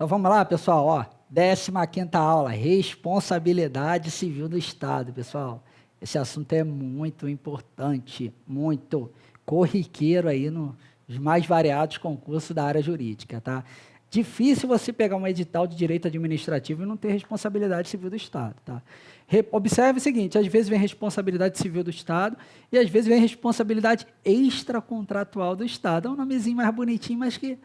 Então vamos lá, pessoal, ó, 15ª aula, responsabilidade civil do Estado, pessoal. Esse assunto é muito importante, muito corriqueiro aí nos mais variados concursos da área jurídica, tá? Difícil você pegar um edital de direito administrativo e não ter responsabilidade civil do Estado, tá? Observe o seguinte, às vezes vem responsabilidade civil do Estado e às vezes vem responsabilidade extracontratual do Estado. É um nomezinho mais bonitinho, mas que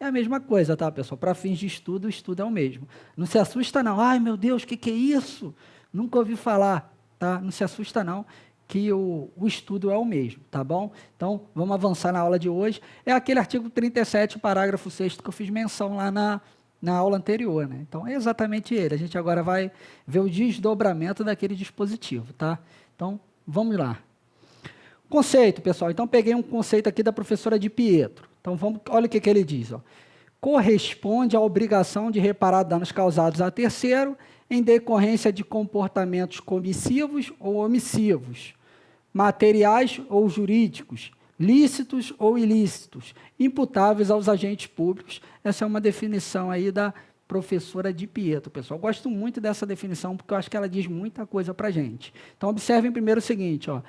é a mesma coisa, tá, pessoal? Para fins de estudo, o estudo é o mesmo. Não se assusta, não. Ai, meu Deus, o que é isso? Nunca ouvi falar, tá? Não se assusta, não, que o estudo é o mesmo, tá bom? Então, vamos avançar na aula de hoje. É aquele artigo 37, parágrafo 6º, que eu fiz menção lá na aula anterior, né? Então, é exatamente ele. A gente agora vai ver o desdobramento daquele dispositivo, tá? Então, vamos lá. Conceito, pessoal. Então, peguei um conceito aqui da professora de Pietro. Então, olha o que ele diz. Ó. Corresponde à obrigação de reparar danos causados a terceiro em decorrência de comportamentos comissivos ou omissivos, materiais ou jurídicos, lícitos ou ilícitos, imputáveis aos agentes públicos. Essa é uma definição aí da professora de Pietro, pessoal. Eu gosto muito dessa definição porque eu acho que ela diz muita coisa para a gente. Então, observem primeiro o seguinte, ó.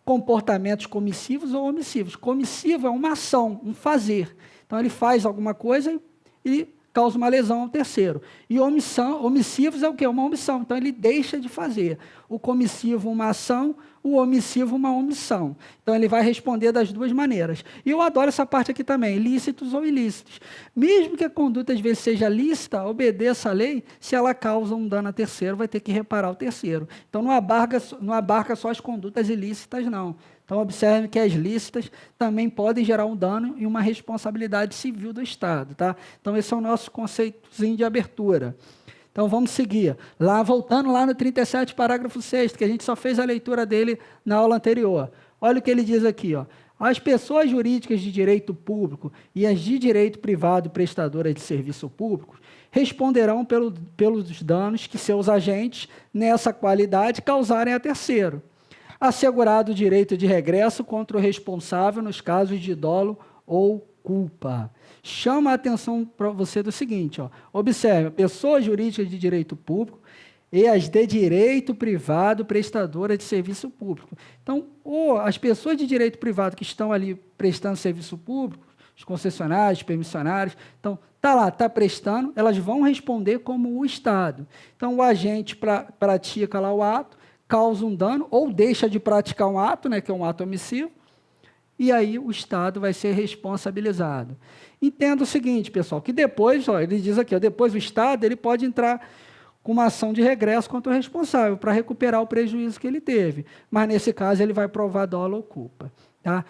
Comportamentos comissivos ou omissivos. Comissivo é uma ação, um fazer. Então, ele faz alguma coisa e causa uma lesão ao terceiro. E omissivos é o quê? Uma omissão. Então, ele deixa de fazer. O comissivo, uma ação, o omissivo, uma omissão. Então, ele vai responder das duas maneiras. E eu adoro essa parte aqui também, lícitos ou ilícitos. Mesmo que a conduta, às vezes, seja lícita, obedeça a lei, se ela causa um dano a terceiro, vai ter que reparar o terceiro. Então, não abarca só as condutas ilícitas, não. Então, observe que as lícitas também podem gerar um dano e uma responsabilidade civil do Estado, tá? Então, esse é o nosso conceitozinho de abertura. Então, vamos seguir. Voltando lá no 37, parágrafo 6º, que a gente só fez a leitura dele na aula anterior. Olha o que ele diz aqui, ó. As pessoas jurídicas de direito público e as de direito privado prestadoras de serviço público responderão pelos danos que seus agentes, nessa qualidade, causarem a terceiro, assegurado o direito de regresso contra o responsável nos casos de dolo ou culpa. Chama a atenção para você do seguinte, ó, observe, pessoas jurídicas de direito público e as de direito privado prestadoras de serviço público. Então, as pessoas de direito privado que estão ali prestando serviço público, os concessionários, os permissionários, então, está prestando, elas vão responder como o Estado. Então, o agente pratica lá o ato, causa um dano ou deixa de praticar um ato, né, que é um ato omissivo, e aí o Estado vai ser responsabilizado. Entenda o seguinte, pessoal, que depois, ó, ele diz aqui, ó, depois o Estado ele pode entrar com uma ação de regresso contra o responsável para recuperar o prejuízo que ele teve, mas nesse caso ele vai provar dolo ou culpa. Tá?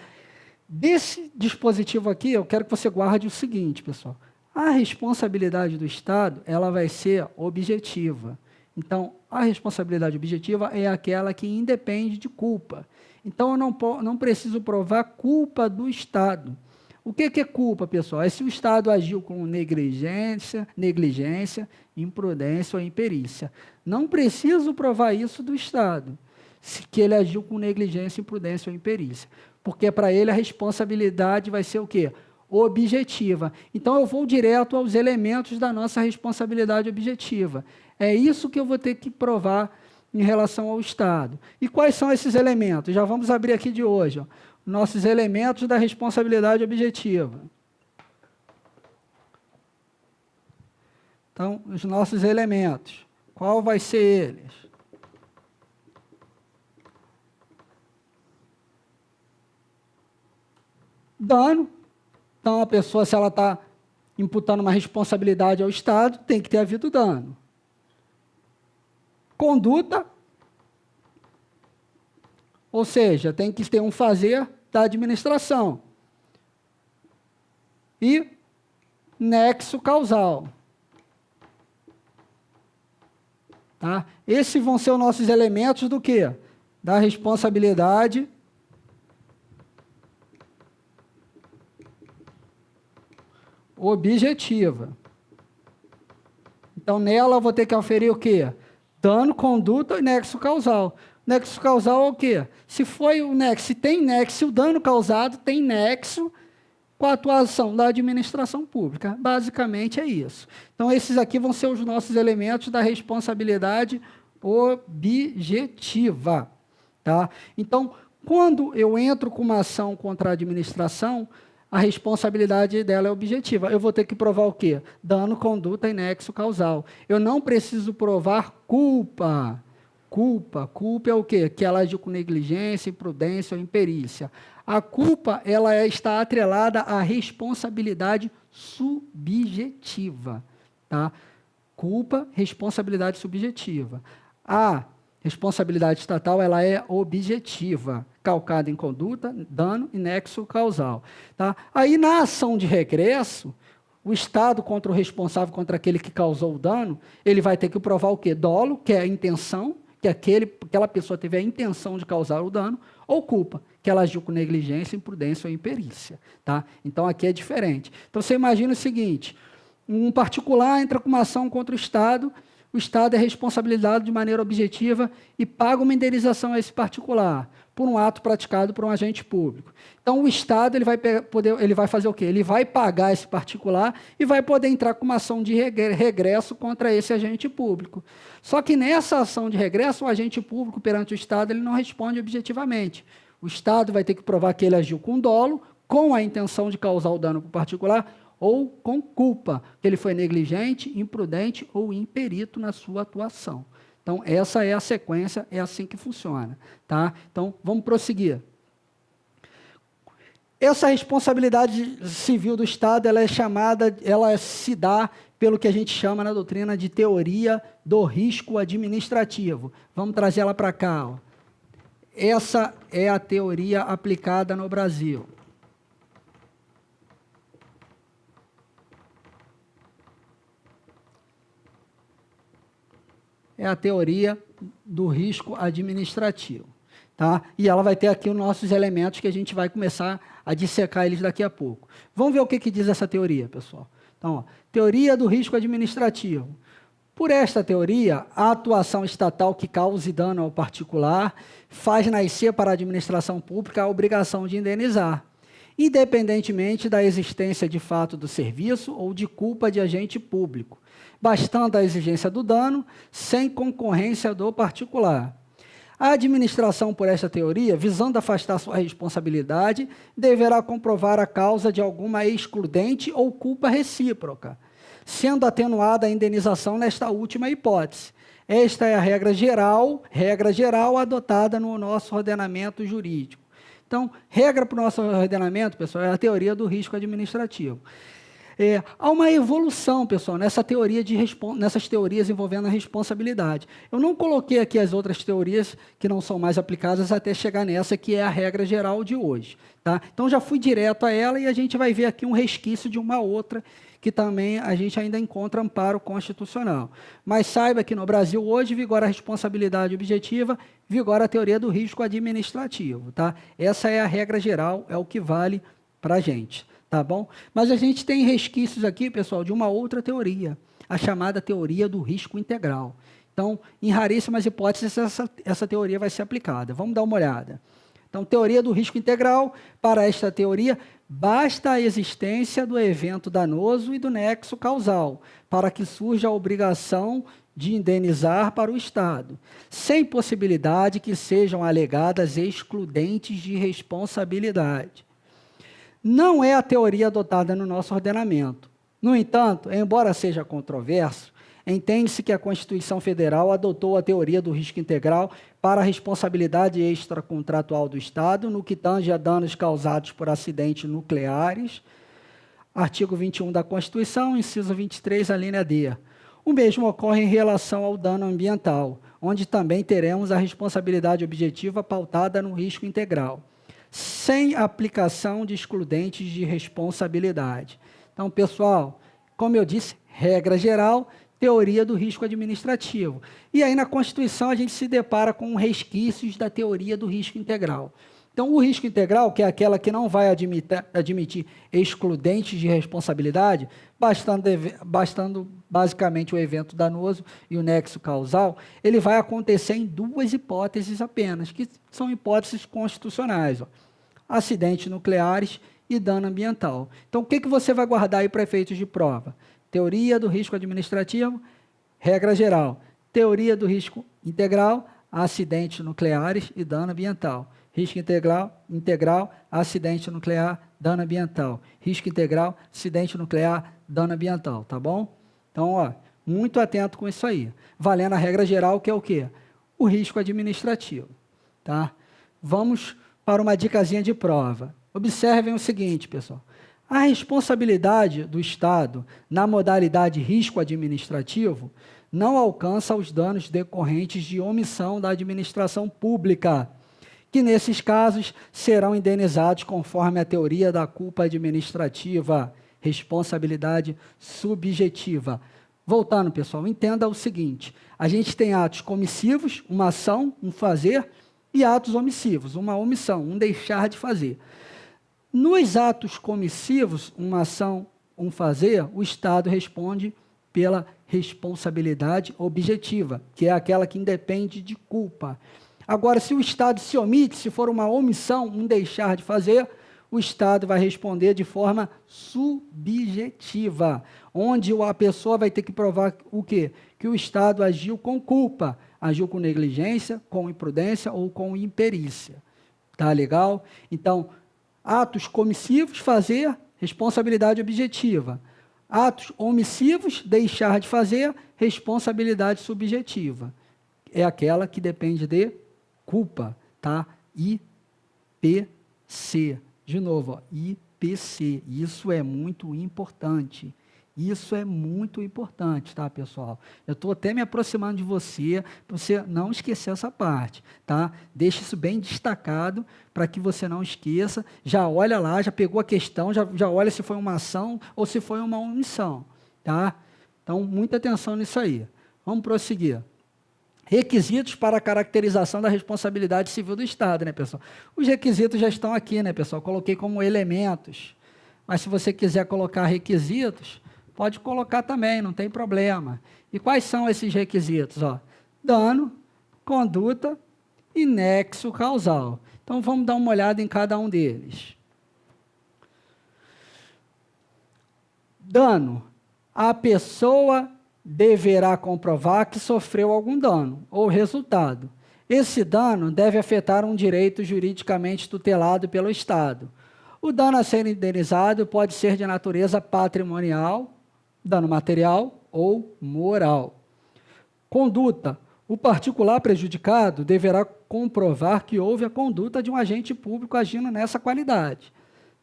Desse dispositivo aqui, eu quero que você guarde o seguinte, pessoal, a responsabilidade do Estado ela vai ser objetiva. Então, a responsabilidade objetiva é aquela que independe de culpa. Então, eu não preciso provar culpa do Estado. O que é culpa, pessoal? É se o Estado agiu com negligência, imprudência ou imperícia. Não preciso provar isso do Estado, que ele agiu com negligência, imprudência ou imperícia. Porque, para ele, a responsabilidade vai ser o quê? Objetiva. Então, eu vou direto aos elementos da nossa responsabilidade objetiva. É isso que eu vou ter que provar em relação ao Estado. E quais são esses elementos? Já vamos abrir aqui de hoje, ó, nossos elementos da responsabilidade objetiva. Então, os nossos elementos, qual vai ser eles? Dano. Então, a pessoa, se ela está imputando uma responsabilidade ao Estado, tem que ter havido dano. Conduta, ou seja, tem que ter um fazer da administração. E nexo causal. Tá? Esses vão ser os nossos elementos do quê? Da responsabilidade objetiva. Então, nela eu vou ter que aferir o quê? Dano, conduta e nexo causal. Nexo causal é o quê? Se foi o nexo, se tem nexo, se o dano causado tem nexo com a atuação da administração pública. Basicamente é isso. Então, esses aqui vão ser os nossos elementos da responsabilidade objetiva. Tá? Então, quando eu entro com uma ação contra a administração, a responsabilidade dela é objetiva. Eu vou ter que provar o quê? Dano, conduta e nexo causal. Eu não preciso provar culpa. Culpa é o quê? Que ela agiu com negligência, imprudência ou imperícia. A culpa está atrelada à responsabilidade subjetiva. Tá? Culpa, responsabilidade subjetiva. A responsabilidade estatal ela é objetiva, calcada em conduta, dano e nexo causal. Tá? Aí, na ação de regresso, o Estado contra o responsável, contra aquele que causou o dano, ele vai ter que provar o quê? Dolo, que é a intenção, que aquela pessoa teve a intenção de causar o dano, ou culpa, que ela agiu com negligência, imprudência ou imperícia. Tá? Então, aqui é diferente. Então, você imagina o seguinte, um particular entra com uma ação contra o Estado é responsabilizado de maneira objetiva e paga uma indenização a esse particular por um ato praticado por um agente público. Então, o Estado ele vai fazer o quê? Ele vai pagar esse particular e vai poder entrar com uma ação de regresso contra esse agente público. Só que nessa ação de regresso, o agente público perante o Estado ele não responde objetivamente. O Estado vai ter que provar que ele agiu com dolo, com a intenção de causar o dano para o particular, ou com culpa, que ele foi negligente, imprudente ou imperito na sua atuação. Então, essa é a sequência, é assim que funciona. Tá? Então, vamos prosseguir. Essa responsabilidade civil do Estado, ela se dá pelo que a gente chama na doutrina de teoria do risco administrativo. Vamos trazer ela para cá. Ó. Essa é a teoria aplicada no Brasil. É a teoria do risco administrativo. Tá? E ela vai ter aqui os nossos elementos que a gente vai começar a dissecar eles daqui a pouco. Vamos ver o que diz essa teoria, pessoal. Então, ó, teoria do risco administrativo. Por esta teoria, a atuação estatal que cause dano ao particular faz nascer para a administração pública a obrigação de indenizar, independentemente da existência de fato do serviço ou de culpa de agente público, bastando a exigência do dano, sem concorrência do particular. A administração, por esta teoria, visando afastar sua responsabilidade, deverá comprovar a causa de alguma excludente ou culpa recíproca, sendo atenuada a indenização nesta última hipótese. Esta é a regra geral adotada no nosso ordenamento jurídico. Então, regra para o nosso ordenamento, pessoal, é a teoria do risco administrativo. Há uma evolução, pessoal, nessas teorias envolvendo a responsabilidade. Eu não coloquei aqui as outras teorias que não são mais aplicadas até chegar nessa, que é a regra geral de hoje. Tá? Então, já fui direto a ela e a gente vai ver aqui um resquício de uma outra, que também a gente ainda encontra amparo constitucional. Mas saiba que no Brasil hoje vigora a responsabilidade objetiva, vigora a teoria do risco administrativo. Tá? Essa é a regra geral, é o que vale para a gente. Tá bom? Mas a gente tem resquícios aqui, pessoal, de uma outra teoria, a chamada teoria do risco integral. Então, em raríssimas hipóteses, essa teoria vai ser aplicada. Vamos dar uma olhada. Então, teoria do risco integral, para esta teoria, basta a existência do evento danoso e do nexo causal, para que surja a obrigação de indenizar para o Estado, sem possibilidade que sejam alegadas excludentes de responsabilidade. Não é a teoria adotada no nosso ordenamento. No entanto, embora seja controverso, entende-se que a Constituição Federal adotou a teoria do risco integral para a responsabilidade extracontratual do Estado no que tange a danos causados por acidentes nucleares, artigo 21 da Constituição, inciso 23, a linha D. O mesmo ocorre em relação ao dano ambiental, onde também teremos a responsabilidade objetiva pautada no risco integral, sem aplicação de excludentes de responsabilidade. Então, pessoal, como eu disse, regra geral, teoria do risco administrativo. E aí, na Constituição, a gente se depara com resquícios da teoria do risco integral. Então, o risco integral, que é aquela que não vai admitir excludentes de responsabilidade, bastando basicamente o evento danoso e o nexo causal, ele vai acontecer em duas hipóteses apenas, que são hipóteses constitucionais. Ó. Acidentes nucleares e dano ambiental. Então, o que você vai guardar aí para efeitos de prova? Teoria do risco administrativo, regra geral. Teoria do risco integral, acidentes nucleares e dano ambiental. Risco integral, acidente nuclear, dano ambiental. Risco integral, acidente nuclear, dano ambiental, tá bom? Então, ó, muito atento com isso aí. Valendo a regra geral, que é o quê? O risco administrativo, tá? Vamos para uma dicasinha de prova. Observem o seguinte, pessoal. A responsabilidade do Estado na modalidade risco administrativo não alcança os danos decorrentes de omissão da administração pública, que nesses casos serão indenizados conforme a teoria da culpa administrativa, responsabilidade subjetiva. Voltando, pessoal, entenda o seguinte, a gente tem atos comissivos, uma ação, um fazer, e atos omissivos, uma omissão, um deixar de fazer. Nos atos comissivos, uma ação, um fazer, o Estado responde pela responsabilidade objetiva, que é aquela que independe de culpa. Agora, se o Estado se omite, se for uma omissão, um deixar de fazer, o Estado vai responder de forma subjetiva, onde a pessoa vai ter que provar o quê? Que o Estado agiu com culpa, agiu com negligência, com imprudência ou com imperícia. Tá legal? Então, atos comissivos, fazer, responsabilidade objetiva. Atos omissivos, deixar de fazer, responsabilidade subjetiva. É aquela que depende de culpa, tá? IPC. De novo, ó, IPC. Isso é muito importante. Isso é muito importante, tá, pessoal? Eu estou até me aproximando de você, para você não esquecer essa parte, tá? Deixa isso bem destacado, para que você não esqueça. Já olha lá, já pegou a questão, já olha se foi uma ação ou se foi uma omissão, tá? Então, muita atenção nisso aí. Vamos prosseguir. Requisitos para a caracterização da responsabilidade civil do Estado, né, pessoal? Os requisitos já estão aqui, né, pessoal? Coloquei como elementos, mas se você quiser colocar requisitos, pode colocar também, não tem problema. E quais são esses requisitos? Ó? Dano, conduta e nexo causal. Então, vamos dar uma olhada em cada um deles. Dano. A pessoa deverá comprovar que sofreu algum dano ou resultado. Esse dano deve afetar um direito juridicamente tutelado pelo Estado. O dano a ser indenizado pode ser de natureza patrimonial, dano material ou moral. Conduta. O particular prejudicado deverá comprovar que houve a conduta de um agente público agindo nessa qualidade.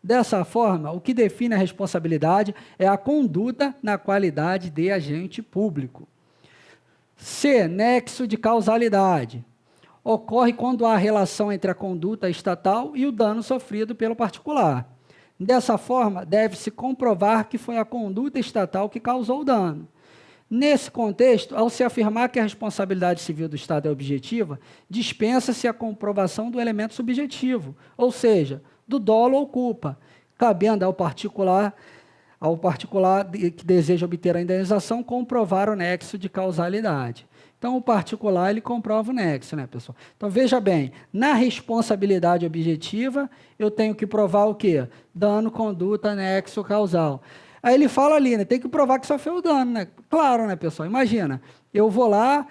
Dessa forma, o que define a responsabilidade é a conduta na qualidade de agente público. C. Nexo de causalidade. Ocorre quando há relação entre a conduta estatal e o dano sofrido pelo particular. Dessa forma, deve-se comprovar que foi a conduta estatal que causou o dano. Nesse contexto, ao se afirmar que a responsabilidade civil do Estado é objetiva, dispensa-se a comprovação do elemento subjetivo, ou seja, do dolo ou culpa, cabendo ao particular que deseja obter a indenização comprovar o nexo de causalidade. Então, o particular, ele comprova o nexo, né, pessoal? Então, veja bem, na responsabilidade objetiva, eu tenho que provar o quê? Dano, conduta, nexo causal. Aí ele fala ali, né, tem que provar que sofreu o dano, né? Claro, né, pessoal? Imagina, eu vou lá,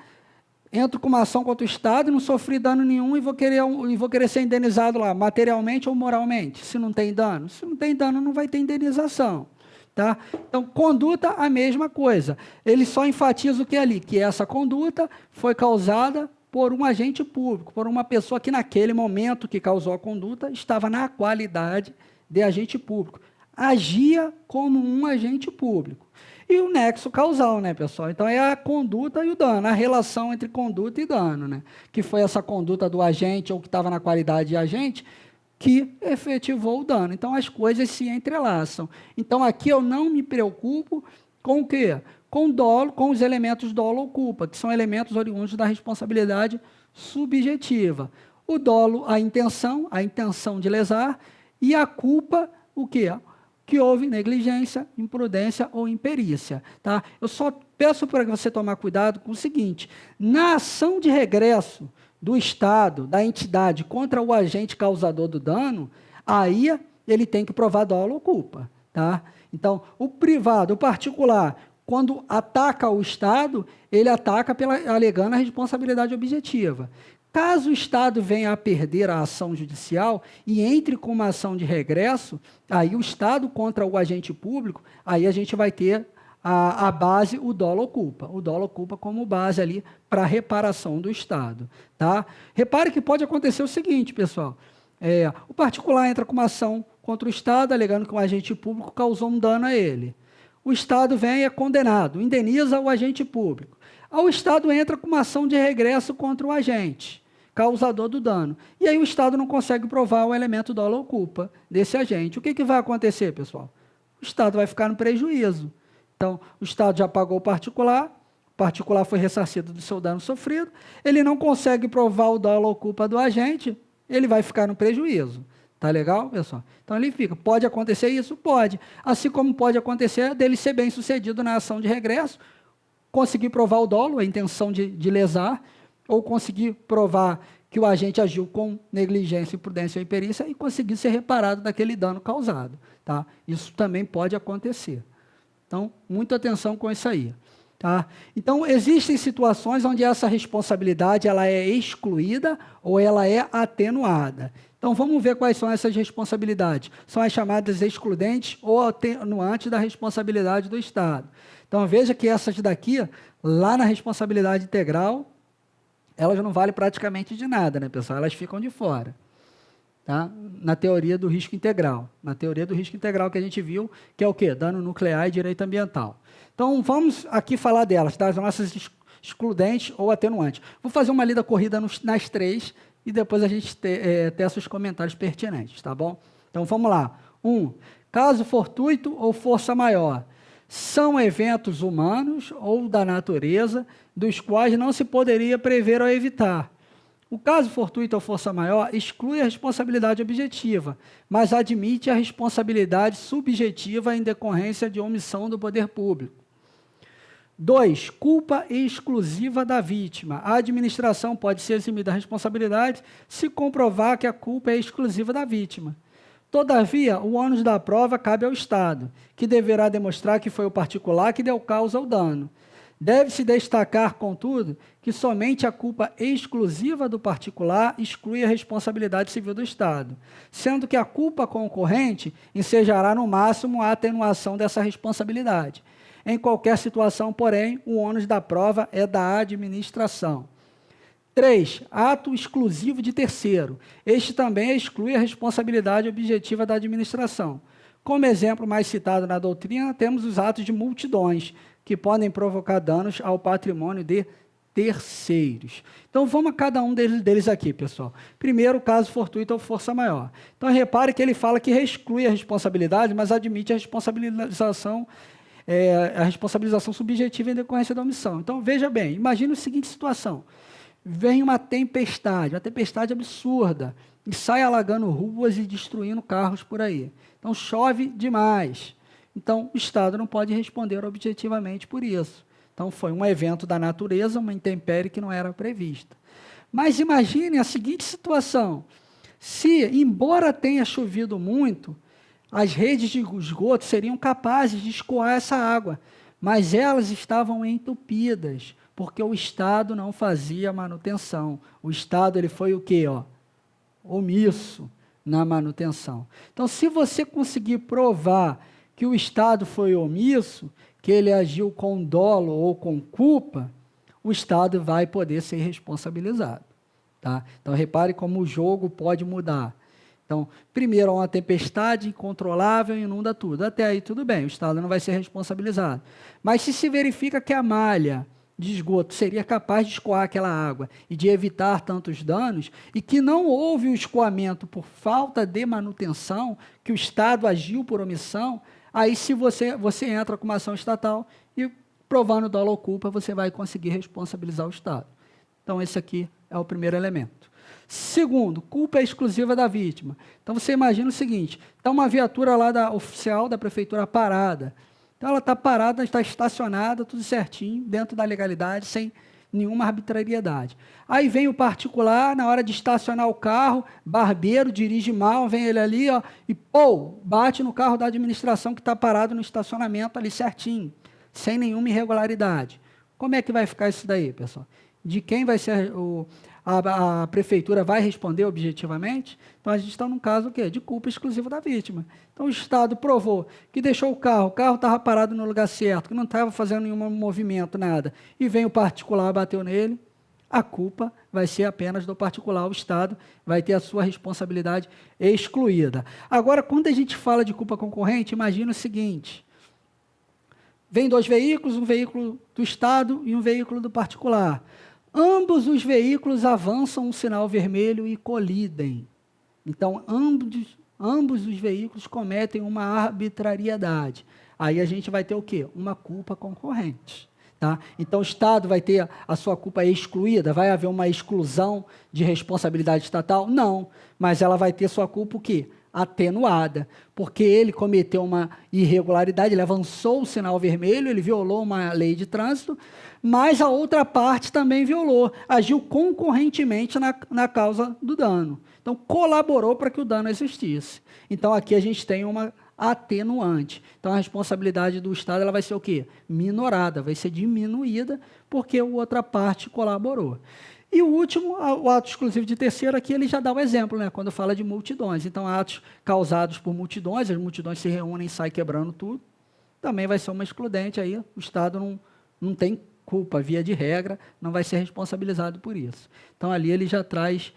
entro com uma ação contra o Estado, não sofri dano nenhum e vou querer ser indenizado lá, materialmente ou moralmente, se não tem dano. Se não tem dano, não vai ter indenização. Tá? Então, conduta, a mesma coisa. Ele só enfatiza o que é ali, que essa conduta foi causada por um agente público, por uma pessoa que naquele momento que causou a conduta estava na qualidade de agente público. Agia como um agente público. E o nexo causal, né, pessoal? Então, é a conduta e o dano, a relação entre conduta e dano, né? Que foi essa conduta do agente ou que estava na qualidade de agente que efetivou o dano. Então, as coisas se entrelaçam. Então, aqui eu não me preocupo com o quê? Com dolo, com os elementos dolo ou culpa, que são elementos oriundos da responsabilidade subjetiva. O dolo, a intenção de lesar, e a culpa, o quê? Que houve negligência, imprudência ou imperícia. Tá? Eu só peço para você tomar cuidado com o seguinte, na ação de regresso do Estado, da entidade, contra o agente causador do dano, aí ele tem que provar dolo ou culpa. Tá? Então, o privado, o particular, quando ataca o Estado, ele ataca alegando a responsabilidade objetiva. Caso o Estado venha a perder a ação judicial e entre com uma ação de regresso, aí o Estado contra o agente público, aí a gente vai ter a base, o dolo ou culpa. O dolo ou culpa como base ali para a reparação do Estado. Tá? Repare que pode acontecer o seguinte, pessoal. O particular entra com uma ação contra o Estado, alegando que o agente público causou um dano a ele. O Estado vem e é condenado, indeniza o agente público. O Estado entra com uma ação de regresso contra o agente, causador do dano. E aí o Estado não consegue provar o elemento dolo ou culpa desse agente. O que vai acontecer, pessoal? O Estado vai ficar no prejuízo. Então, o Estado já pagou o particular foi ressarcido do seu dano sofrido, ele não consegue provar o dolo ou culpa do agente, ele vai ficar no prejuízo. Tá legal, pessoal? Então, ele fica. Pode acontecer isso? Pode. Assim como pode acontecer dele ser bem sucedido na ação de regresso, conseguir provar o dolo, a intenção de lesar, ou conseguir provar que o agente agiu com negligência, imprudência ou imperícia e conseguir ser reparado daquele dano causado. Tá? Isso também pode acontecer. Então, muita atenção com isso aí. Tá? Então, existem situações onde essa responsabilidade ela é excluída ou ela é atenuada. Então, vamos ver quais são essas responsabilidades. São as chamadas excludentes ou atenuantes da responsabilidade do Estado. Então, veja que essas daqui, lá na responsabilidade integral, elas não valem praticamente de nada, né, pessoal? Elas ficam de fora. Tá? Na teoria do risco integral. Na teoria do risco integral que a gente viu, que é o quê? Dano nuclear e direito ambiental. Então, vamos aqui falar delas, tá? As nossas excludentes ou atenuantes. Vou fazer uma lida corrida nas três e depois a gente testa os comentários pertinentes, tá bom? Então, vamos lá. 1. Caso fortuito ou força maior. São eventos humanos ou da natureza, dos quais não se poderia prever ou evitar. O caso fortuito ou força maior exclui a responsabilidade objetiva, mas admite a responsabilidade subjetiva em decorrência de omissão do poder público. 2. Culpa exclusiva da vítima. A administração pode ser eximida da responsabilidade se comprovar que a culpa é exclusiva da vítima. Todavia, o ônus da prova cabe ao Estado, que deverá demonstrar que foi o particular que deu causa ao dano. Deve-se destacar, contudo, que somente a culpa exclusiva do particular exclui a responsabilidade civil do Estado, sendo que a culpa concorrente ensejará no máximo a atenuação dessa responsabilidade. Em qualquer situação, porém, o ônus da prova é da administração. 3. Ato exclusivo de terceiro. Este também exclui a responsabilidade objetiva da administração. Como exemplo mais citado na doutrina, temos os atos de multidões, que podem provocar danos ao patrimônio de terceiros. Então, vamos a cada um deles aqui, pessoal. Primeiro, caso fortuito ou força maior. Então, repare que ele fala que exclui a responsabilidade, mas admite a responsabilização subjetiva em decorrência da omissão. Então, veja bem, imagine a seguinte situação. Vem uma tempestade absurda, e sai alagando ruas e destruindo carros por aí. Então, chove demais. Então, o Estado não pode responder objetivamente por isso. Então, foi um evento da natureza, uma intempérie que não era prevista. Mas imagine a seguinte situação. Se, embora tenha chovido muito, as redes de esgoto seriam capazes de escoar essa água, mas elas estavam entupidas, porque o Estado não fazia manutenção. O Estado ele foi o quê? Omisso na manutenção. Então, se você conseguir provar que o Estado foi omisso, que ele agiu com dolo ou com culpa, o Estado vai poder ser responsabilizado. Tá? Então, repare como o jogo pode mudar. Então, primeiro, uma tempestade incontrolável inunda tudo. Até aí, tudo bem, o Estado não vai ser responsabilizado. Mas se verifica que a malha de esgoto seria capaz de escoar aquela água e de evitar tantos danos, e que não houve o escoamento por falta de manutenção, que o Estado agiu por omissão, aí se você entra com uma ação estatal e provando dolo ou culpa, você vai conseguir responsabilizar o Estado. Então, esse aqui é o primeiro elemento. Segundo, culpa exclusiva da vítima. Então, você imagina o seguinte, está uma viatura lá oficial da prefeitura parada. Então, ela está parada, está estacionada, tudo certinho, dentro da legalidade, sem nenhuma arbitrariedade. Aí vem o particular, na hora de estacionar o carro, barbeiro dirige mal, vem ele ali, ó, e bate no carro da administração que está parado no estacionamento ali certinho, sem nenhuma irregularidade. Como é que vai ficar isso daí, pessoal? De quem vai ser a prefeitura vai responder objetivamente? Então, a gente está num caso o quê? De culpa exclusiva da vítima. Então, o Estado provou que deixou o carro estava parado no lugar certo, que não estava fazendo nenhum movimento, nada, e vem o particular, bateu nele, a culpa vai ser apenas do particular, o Estado vai ter a sua responsabilidade excluída. Agora, quando a gente fala de culpa concorrente, imagina o seguinte: vem dois veículos, um veículo do Estado e um veículo do particular. Ambos os veículos avançam um sinal vermelho e colidem. Então, ambos os veículos cometem uma arbitrariedade. Aí a gente vai ter o quê? Uma culpa concorrente. Tá? Então, o Estado vai ter a sua culpa excluída? Vai haver uma exclusão de responsabilidade estatal? Não, mas ela vai ter sua culpa o quê? Atenuada, porque ele cometeu uma irregularidade, ele avançou o sinal vermelho, ele violou uma lei de trânsito, mas a outra parte também violou, agiu concorrentemente na causa do dano. Então, colaborou para que o dano existisse. Então, aqui a gente tem uma atenuante. Então, a responsabilidade do Estado ela vai ser o quê? Minorada, vai ser diminuída, porque a outra parte colaborou. E o último, o ato exclusivo de terceiro, aqui ele já dá o exemplo, né, quando fala de multidões. Então, atos causados por multidões, as multidões se reúnem e saem quebrando tudo, também vai ser uma excludente, aí o Estado não tem culpa, via de regra, não vai ser responsabilizado por isso. Então, ali ele já traz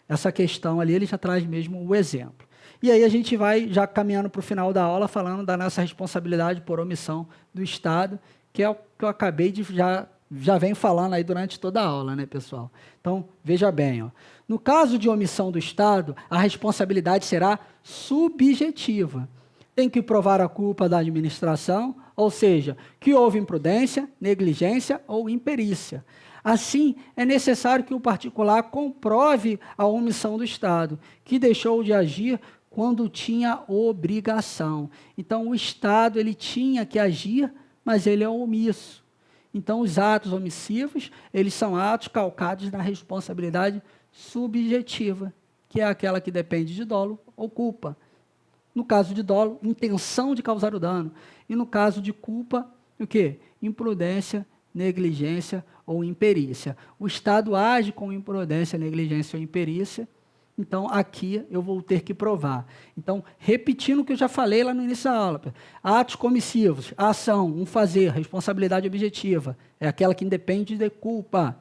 essa questão, ali ele já traz mesmo o exemplo. E aí a gente vai já caminhando para o final da aula, falando da nossa responsabilidade por omissão do Estado, que é o que eu acabei de já venho falando aí durante toda a aula, né, pessoal? Então, veja bem, ó. No caso de omissão do Estado, a responsabilidade será subjetiva. Tem que provar a culpa da administração, ou seja, que houve imprudência, negligência ou imperícia. Assim, é necessário que o particular comprove a omissão do Estado, que deixou de agir quando tinha obrigação. Então, o Estado ele tinha que agir, mas ele é omisso. Então, os atos omissivos, eles são atos calcados na responsabilidade subjetiva, que é aquela que depende de dolo ou culpa. No caso de dolo, intenção de causar o dano. E no caso de culpa, o quê? Imprudência, negligência ou imperícia. O Estado age com imprudência, negligência ou imperícia. Então, aqui eu vou ter que provar. Então, repetindo o que eu já falei lá no início da aula. Atos comissivos, ação, um fazer, responsabilidade objetiva. É aquela que independe de culpa.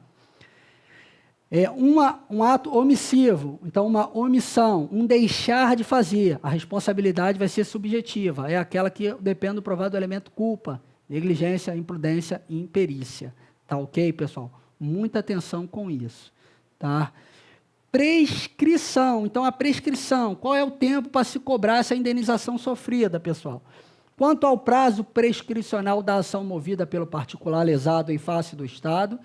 Um ato omissivo, então uma omissão, um deixar de fazer. A responsabilidade vai ser subjetiva. É aquela que depende do provado do elemento culpa. Negligência, imprudência e imperícia. Tá ok, pessoal? Muita atenção com isso. Tá? Prescrição. Então, a prescrição. Qual é o tempo para se cobrar essa indenização sofrida, pessoal? Quanto ao prazo prescricional da ação movida pelo particular lesado em face do Estado,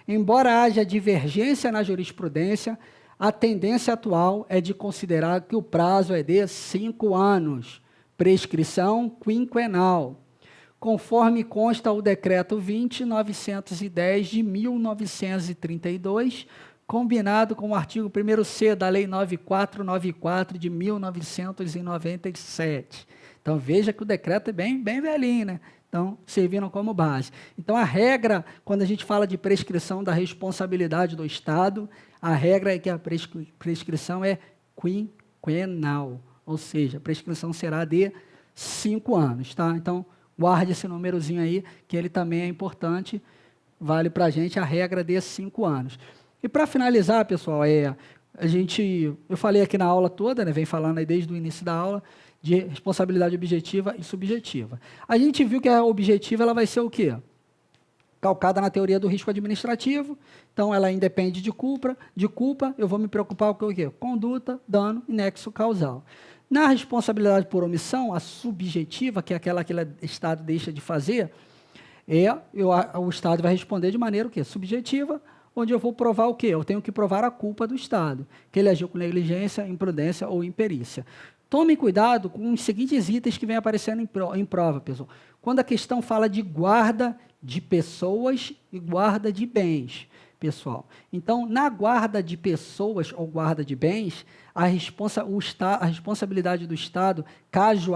embora haja divergência na jurisprudência, a tendência atual é de considerar que o prazo é de 5 anos. Prescrição quinquenal. Conforme consta o Decreto 20.910 de 1932, combinado com o artigo 1º-C da Lei 9494 de 1997. Então, veja que o decreto é bem velhinho, né? Então, serviram como base. Então, a regra, quando a gente fala de prescrição da responsabilidade do Estado, a regra é que a prescrição é quinquenal, ou seja, a prescrição será de 5 anos, tá? Então, guarde esse númerozinho aí, que ele também é importante, vale para a gente a regra de 5 anos. E para finalizar, pessoal, eu falei aqui na aula toda, né, vem falando aí desde o início da aula, de responsabilidade objetiva e subjetiva. A gente viu que a objetiva ela vai ser o quê? Calcada na teoria do risco administrativo, então ela independe de culpa, eu vou me preocupar com o quê? Conduta, dano e nexo causal. Na responsabilidade por omissão, a subjetiva, que é aquela que o Estado deixa de fazer, o Estado vai responder de maneira o quê? Subjetiva, onde eu vou provar o quê? Eu tenho que provar a culpa do Estado, que ele agiu com negligência, imprudência ou imperícia. Tomem cuidado com os seguintes itens que vêm aparecendo em prova, pessoal. Quando a questão fala de guarda de pessoas e guarda de bens, pessoal. Então, na guarda de pessoas ou guarda de bens, a responsabilidade do Estado, caso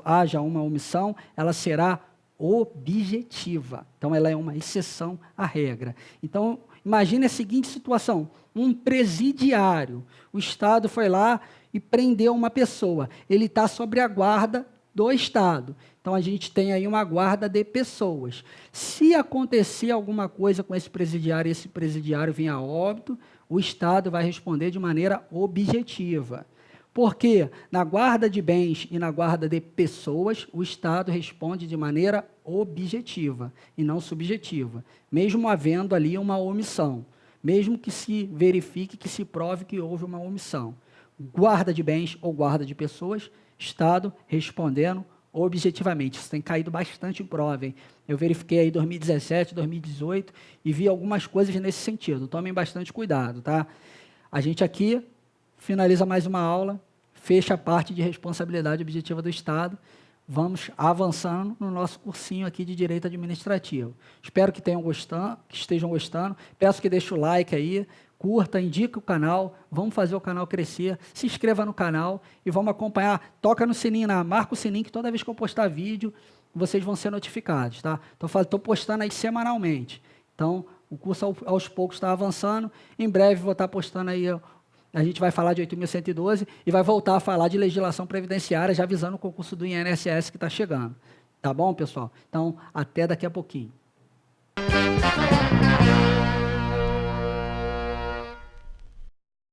haja uma omissão, ela será objetiva. Então, ela é uma exceção à regra. Então, imagine a seguinte situação: um presidiário. O Estado foi lá e prendeu uma pessoa. Ele está sob a guarda do Estado. Então, a gente tem aí uma guarda de pessoas. Se acontecer alguma coisa com esse presidiário e esse presidiário vir a óbito, o Estado vai responder de maneira objetiva. Porque na guarda de bens e na guarda de pessoas, o Estado responde de maneira objetiva e não subjetiva, mesmo havendo ali uma omissão, mesmo que se verifique, que se prove que houve uma omissão. Guarda de bens ou guarda de pessoas, Estado respondendo objetivamente. Isso tem caído bastante em prova, hein? Eu verifiquei aí 2017, 2018 e vi algumas coisas nesse sentido. Tomem bastante cuidado, tá? A gente aqui finaliza mais uma aula, fecha a parte de responsabilidade objetiva do Estado. Vamos avançando no nosso cursinho aqui de Direito Administrativo. Espero que estejam gostando. Peço que deixe o like aí, curta, indique o canal, vamos fazer o canal crescer, se inscreva no canal e vamos acompanhar. Toca no sininho, marca o sininho que toda vez que eu postar vídeo, vocês vão ser notificados, tá? Estou postando aí semanalmente. Então, o curso aos poucos está avançando. Em breve vou estar postando aí, a gente vai falar de 8.112 e vai voltar a falar de legislação previdenciária, já avisando o concurso do INSS que está chegando. Tá bom, pessoal? Então, até daqui a pouquinho.